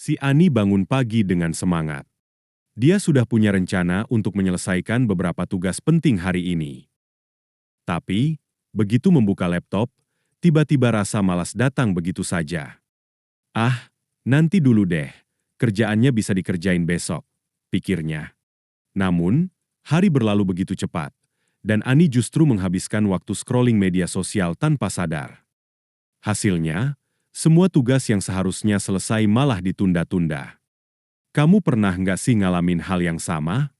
Si Ani bangun pagi dengan semangat. Dia sudah punya rencana untuk menyelesaikan beberapa tugas penting hari ini. Tapi, begitu membuka laptop, tiba-tiba rasa malas datang begitu saja. Ah, nanti dulu deh, kerjaannya bisa dikerjain besok, pikirnya. Namun, hari berlalu begitu cepat, dan Ani justru menghabiskan waktu scrolling media sosial tanpa sadar. Hasilnya, semua tugas yang seharusnya selesai malah ditunda-tunda. Kamu pernah nggak sih ngalamin hal yang sama?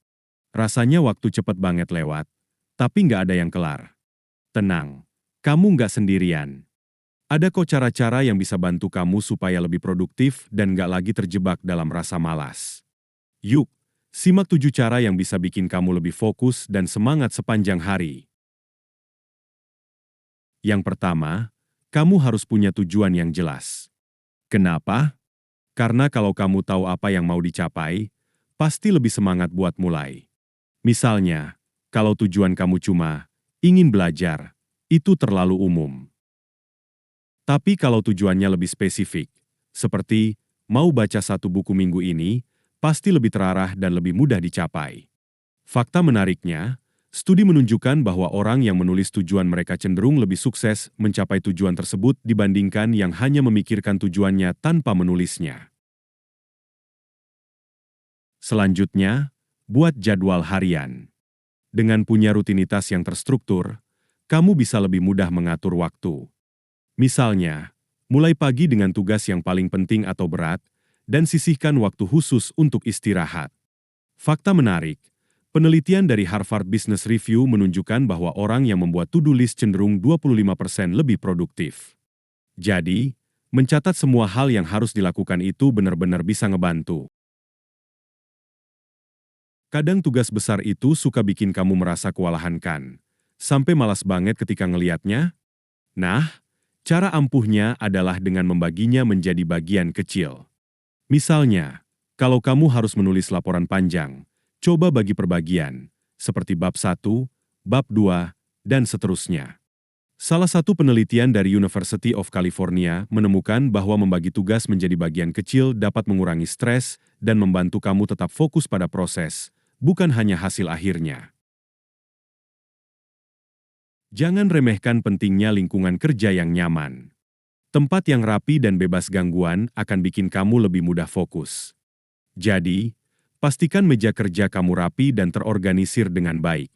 Rasanya waktu cepat banget lewat, tapi nggak ada yang kelar. Tenang, kamu nggak sendirian. Ada kok cara-cara yang bisa bantu kamu supaya lebih produktif dan nggak lagi terjebak dalam rasa malas. Yuk, simak 7 cara yang bisa bikin kamu lebih fokus dan semangat sepanjang hari. Yang pertama, kamu harus punya tujuan yang jelas. Kenapa? Karena kalau kamu tahu apa yang mau dicapai, pasti lebih semangat buat mulai. Misalnya, kalau tujuan kamu cuma ingin belajar, itu terlalu umum. Tapi kalau tujuannya lebih spesifik, seperti mau baca 1 buku minggu ini, pasti lebih terarah dan lebih mudah dicapai. Fakta menariknya, studi menunjukkan bahwa orang yang menulis tujuan mereka cenderung lebih sukses mencapai tujuan tersebut dibandingkan yang hanya memikirkan tujuannya tanpa menulisnya. Selanjutnya, buat jadwal harian. Dengan punya rutinitas yang terstruktur, kamu bisa lebih mudah mengatur waktu. Misalnya, mulai pagi dengan tugas yang paling penting atau berat, dan sisihkan waktu khusus untuk istirahat. Fakta menarik, penelitian dari Harvard Business Review menunjukkan bahwa orang yang membuat to-do list cenderung 25% lebih produktif. Jadi, mencatat semua hal yang harus dilakukan itu benar-benar bisa ngebantu. Kadang tugas besar itu suka bikin kamu merasa kewalahan kan? Sampai malas banget ketika ngeliatnya? Nah, cara ampuhnya adalah dengan membaginya menjadi bagian kecil. Misalnya, kalau kamu harus menulis laporan panjang, coba bagi per bagian, seperti bab 1, bab 2, dan seterusnya. Salah satu penelitian dari University of California menemukan bahwa membagi tugas menjadi bagian kecil dapat mengurangi stres dan membantu kamu tetap fokus pada proses, bukan hanya hasil akhirnya. Jangan remehkan pentingnya lingkungan kerja yang nyaman. Tempat yang rapi dan bebas gangguan akan bikin kamu lebih mudah fokus. Jadi, pastikan meja kerja kamu rapi dan terorganisir dengan baik.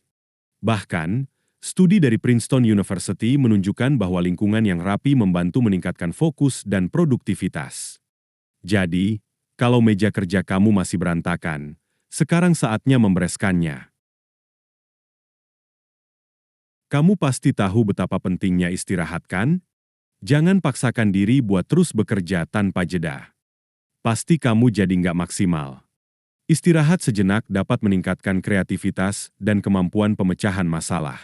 Bahkan, studi dari Princeton University menunjukkan bahwa lingkungan yang rapi membantu meningkatkan fokus dan produktivitas. Jadi, kalau meja kerja kamu masih berantakan, sekarang saatnya membereskannya. Kamu pasti tahu betapa pentingnya istirahat kan? Jangan paksakan diri buat terus bekerja tanpa jeda. Pasti kamu jadi nggak maksimal. Istirahat sejenak dapat meningkatkan kreativitas dan kemampuan pemecahan masalah.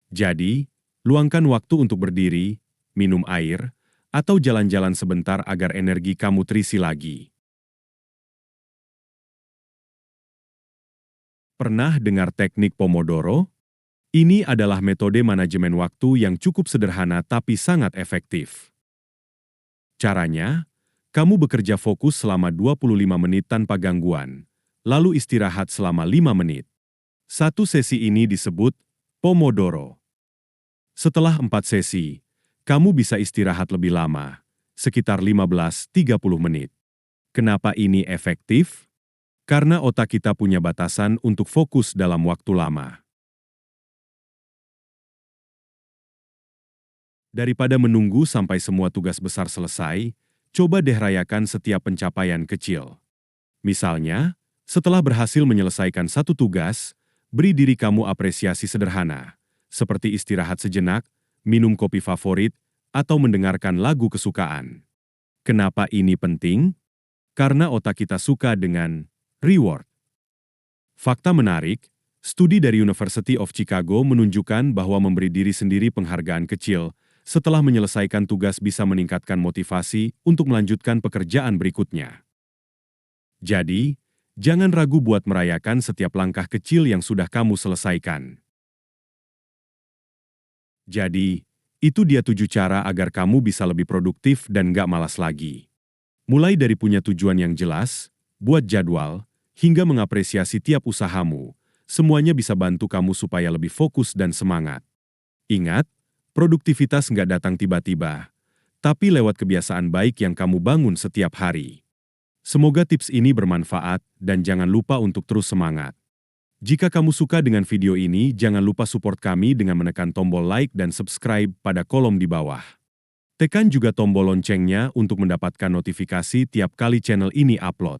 Jadi, luangkan waktu untuk berdiri, minum air, atau jalan-jalan sebentar agar energi kamu terisi lagi. Pernah dengar teknik Pomodoro? Ini adalah metode manajemen waktu yang cukup sederhana tapi sangat efektif. Caranya, kamu bekerja fokus selama 25 menit tanpa gangguan, lalu istirahat selama 5 menit. Satu sesi ini disebut Pomodoro. Setelah 4 sesi, kamu bisa istirahat lebih lama, sekitar 15-30 menit. Kenapa ini efektif? Karena otak kita punya batasan untuk fokus dalam waktu lama. Daripada menunggu sampai semua tugas besar selesai, coba deh rayakan setiap pencapaian kecil. Misalnya, setelah berhasil menyelesaikan satu tugas, beri diri kamu apresiasi sederhana, seperti istirahat sejenak, minum kopi favorit, atau mendengarkan lagu kesukaan. Kenapa ini penting? Karena otak kita suka dengan reward. Fakta menarik, studi dari University of Chicago menunjukkan bahwa memberi diri sendiri penghargaan kecil setelah menyelesaikan tugas bisa meningkatkan motivasi untuk melanjutkan pekerjaan berikutnya. Jadi, jangan ragu buat merayakan setiap langkah kecil yang sudah kamu selesaikan. Jadi, itu dia 7 cara agar kamu bisa lebih produktif dan gak malas lagi. Mulai dari punya tujuan yang jelas, buat jadwal, hingga mengapresiasi tiap usahamu, semuanya bisa bantu kamu supaya lebih fokus dan semangat. Ingat, produktivitas nggak datang tiba-tiba, tapi lewat kebiasaan baik yang kamu bangun setiap hari. Semoga tips ini bermanfaat dan jangan lupa untuk terus semangat. Jika kamu suka dengan video ini, jangan lupa support kami dengan menekan tombol like dan subscribe pada kolom di bawah. Tekan juga tombol loncengnya untuk mendapatkan notifikasi tiap kali channel ini upload.